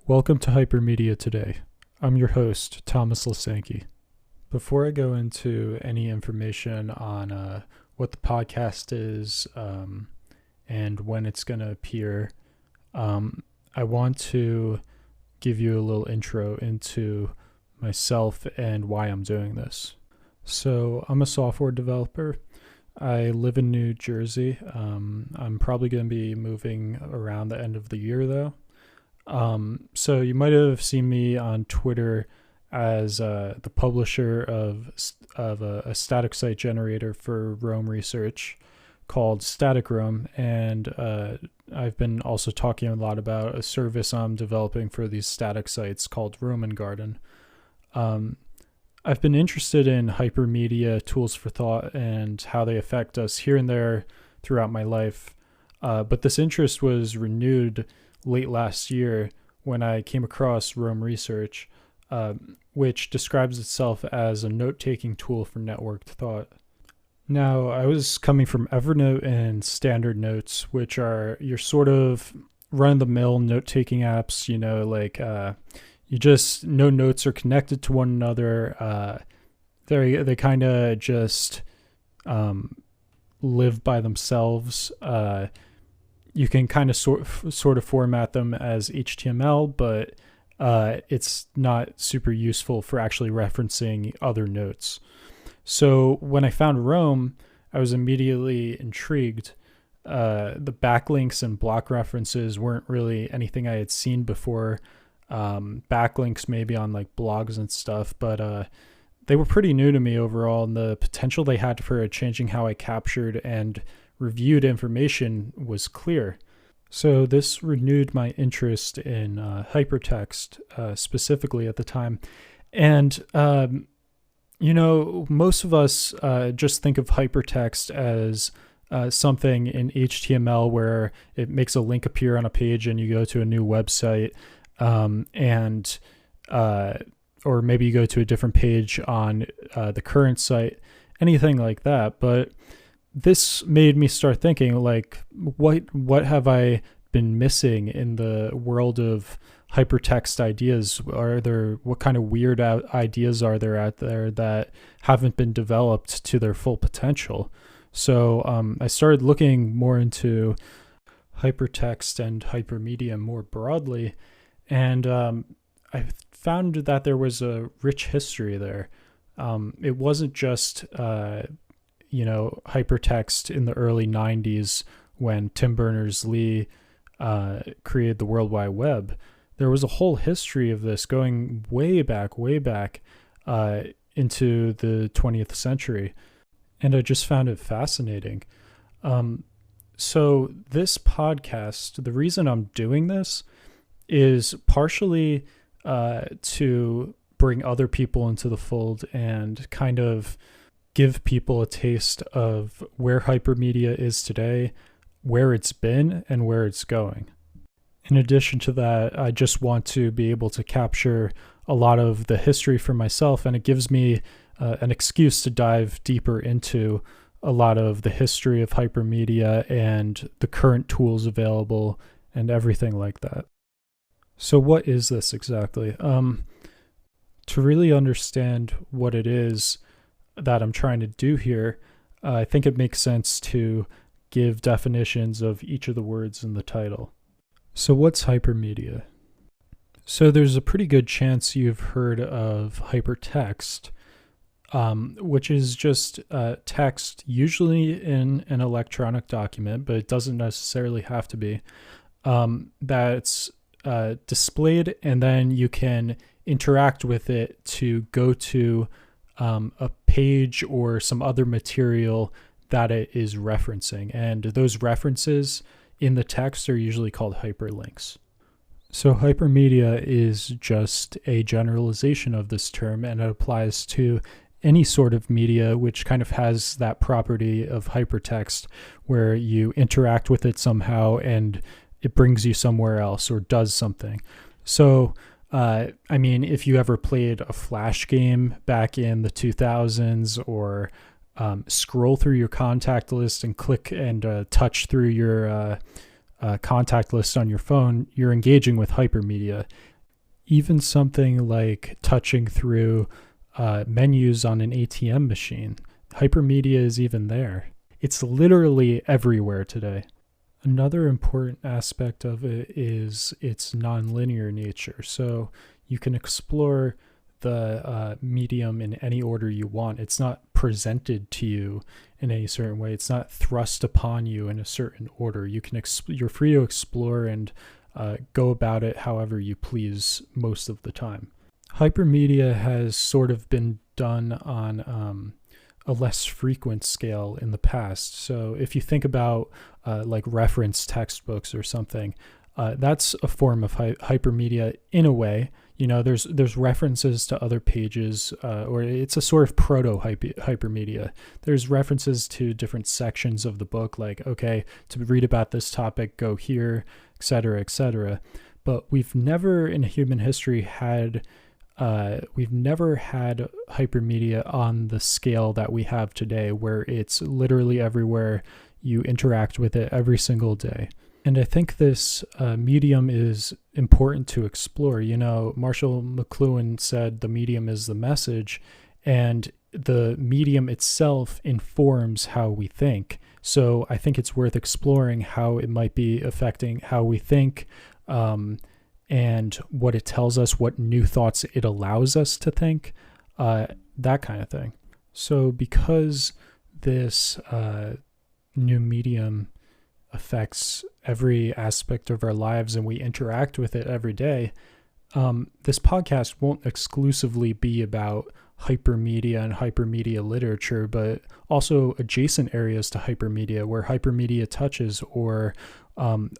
Welcome to Hypermedia Today. I'm your host, Thomas Lasanki. Before I go into any information on what the podcast is and when it's going to appear, I want to give you a little intro into myself and why I'm doing this. So I'm a software developer. I live in New Jersey. I'm probably going to be moving around the end of the year though. So you might have seen me on Twitter as the publisher of a static site generator for Roam Research called Static Roam, and I've been also talking a lot about a service I'm developing for these static sites called Roman Garden. I've been interested in hypermedia tools for thought and how they affect us here and there throughout my life, but this interest was renewed late last year when I came across Roam Research, which describes itself as a note-taking tool for networked thought. Now, I was coming from Evernote and Standard Notes, which are your sort of run-of-the-mill note-taking apps, no notes are connected to one another. They kind of just live by themselves. You can kind of sort of format them as HTML, but it's not super useful for actually referencing other notes. So when I found Roam, I was immediately intrigued. The backlinks and block references weren't really anything I had seen before. Backlinks maybe on like blogs and stuff, but they were pretty new to me overall, and the potential they had for changing how I captured and reviewed information was clear. So this renewed my interest in hypertext specifically at the time. And, most of us just think of hypertext as something in HTML where it makes a link appear on a page and you go to a new website, or maybe you go to a different page on the current site, anything like that. But this made me start thinking, like, what have I been missing in the world of hypertext ideas? What kind of weird ideas are there out there that haven't been developed to their full potential? So I started looking more into hypertext and hypermedia more broadly, and I found that there was a rich history there. It wasn't just hypertext in the early 90s when Tim Berners-Lee created the World Wide Web. There was a whole history of this going way back into the 20th century. And I just found it fascinating. So this podcast, the reason I'm doing this is partially to bring other people into the fold and kind of give people a taste of where hypermedia is today, where it's been, and where it's going. In addition to that, I just want to be able to capture a lot of the history for myself, and it gives me an excuse to dive deeper into a lot of the history of hypermedia and the current tools available and everything like that. So what is this exactly? To really understand what it is that I'm trying to do here, I think it makes sense to give definitions of each of the words in the title. So what's hypermedia? So there's a pretty good chance you've heard of hypertext, which is just text, usually in an electronic document, but it doesn't necessarily have to be, that's displayed, and then you can interact with it to go to a page or some other material that it is referencing. And those references in the text are usually called hyperlinks. So hypermedia is just a generalization of this term, and it applies to any sort of media which kind of has that property of hypertext where you interact with it somehow and it brings you somewhere else or does something. So if you ever played a Flash game back in the 2000s, or scroll through your contact list and click and touch through your contact list on your phone, you're engaging with hypermedia. even something like touching through menus on an ATM machine. Hypermedia is even there. It's literally everywhere today. Another important aspect of it is its nonlinear nature. So you can explore the medium in any order you want. It's not presented to you in any certain way. It's not thrust upon you in a certain order. You're free to explore and go about it however you please most of the time. Hypermedia has sort of been done on a less frequent scale in the past. So if you think about like reference textbooks or something, that's a form of hypermedia in a way. You know, there's references to other pages, or it's a sort of proto-hypermedia. There's references to different sections of the book, like, okay, to read about this topic, go here, etc., etc. But we've never in human history had hypermedia on the scale that we have today, where it's literally everywhere. You interact with it every single day. And I think this medium is important to explore. You know, Marshall McLuhan said the medium is the message, and the medium itself informs how we think. So I think it's worth exploring how it might be affecting how we think, and what it tells us, what new thoughts it allows us to think, that kind of thing. So because this new medium affects every aspect of our lives and we interact with it every day, this podcast won't exclusively be about hypermedia and hypermedia literature, but also adjacent areas to hypermedia where hypermedia touches, or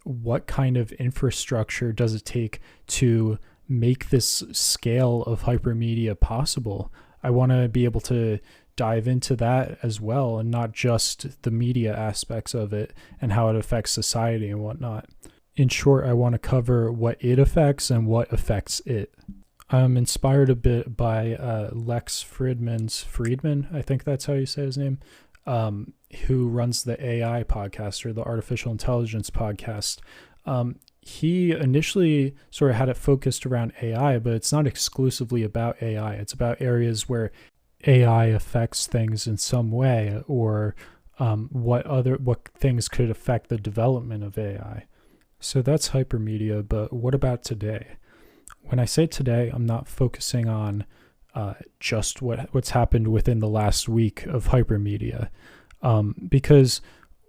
what kind of infrastructure does it take to make this scale of hypermedia possible. I want to be able to dive into that as well, and not just the media aspects of it and how it affects society and whatnot. In short, I want to cover what it affects and what affects it. I'm inspired a bit by Lex Friedman, I think that's how you say his name, who runs the AI podcast, or the artificial intelligence podcast. He initially sort of had it focused around AI, but it's not exclusively about AI. It's about areas where AI affects things in some way, or what things could affect the development of AI. So that's hypermedia, but what about today? When I say today, I'm not focusing on just what's happened within the last week of hypermedia, because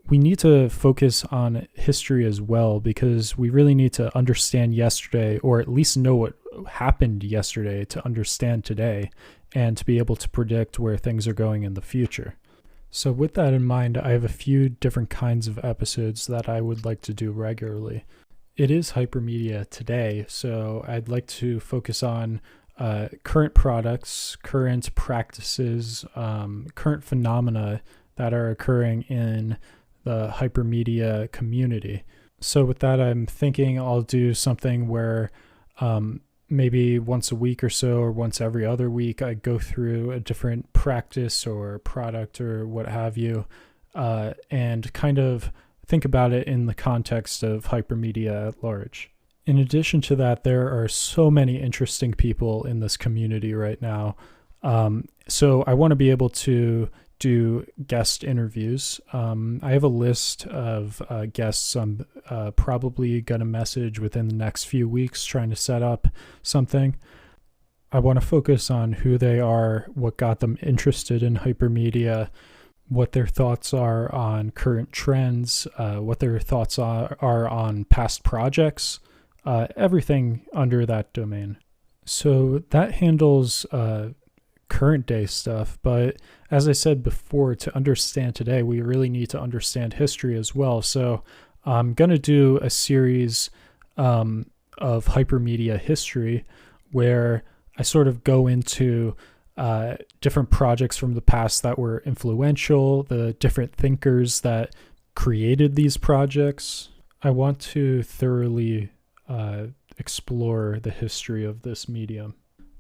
we need to focus on history as well, because we really need to understand yesterday, or at least know what happened yesterday, to understand today and to be able to predict where things are going in the future. So with that in mind, I have a few different kinds of episodes that I would like to do regularly. It is hypermedia today, so I'd like to focus on current products, current practices, current phenomena that are occurring in the hypermedia community. So with that, I'm thinking I'll do something where maybe once a week or so, or once every other week, I go through a different practice or product or what have you, and kind of think about it in the context of hypermedia at large. In addition to that, there are so many interesting people in this community right now. So I want to be able to do guest interviews. I have a list of guests I'm probably going to message within the next few weeks, trying to set up something. I want to focus on who they are, what got them interested in hypermedia, what their thoughts are on current trends, what their thoughts are on past projects, everything under that domain. So that handles current day stuff, but as I said before, to understand today, we really need to understand history as well. So I'm going to do a series of hypermedia history where I sort of go into different projects from the past that were influential, the different thinkers that created these projects. I want to thoroughly explore the history of this medium.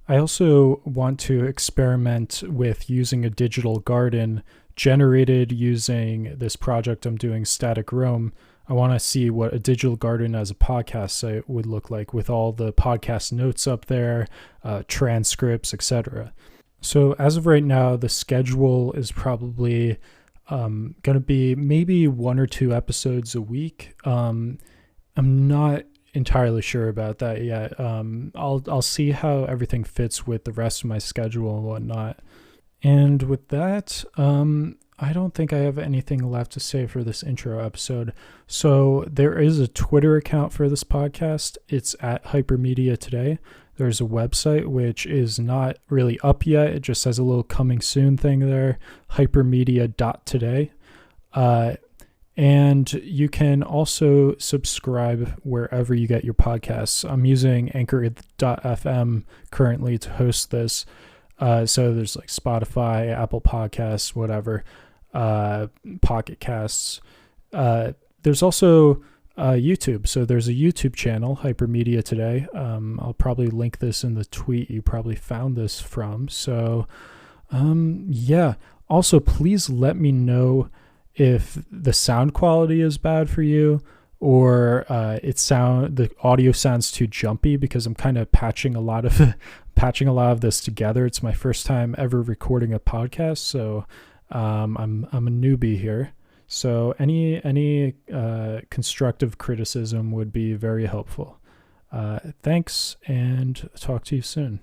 I also want to experiment with using a digital garden generated using this project I'm doing, Static Roam, I want to see what a digital garden as a podcast site would look like with all the podcast notes up there, transcripts, etc. So as of right now, the schedule is probably going to be maybe 1 or 2 episodes a week. I'm not entirely sure about that yet. I'll see how everything fits with the rest of my schedule and whatnot. And with that, I don't think I have anything left to say for this intro episode. So there is a Twitter account for this podcast. It's at Hypermedia Today. There's a website which is not really up yet. It just has a little coming soon thing there, hypermedia.today. And you can also subscribe wherever you get your podcasts. I'm using Anchor.fm currently to host this. So there's like Spotify, Apple Podcasts, whatever, Pocket Casts. There's also YouTube. So there's a YouTube channel, Hypermedia Today. I'll probably link this in the tweet you probably found this from. So yeah. Also, please let me know if the sound quality is bad for you, or the audio sounds too jumpy, because I'm kind of patching a lot of this together. It's my first time ever recording a podcast, so I'm a newbie here. So any constructive criticism would be very helpful. Thanks, and talk to you soon.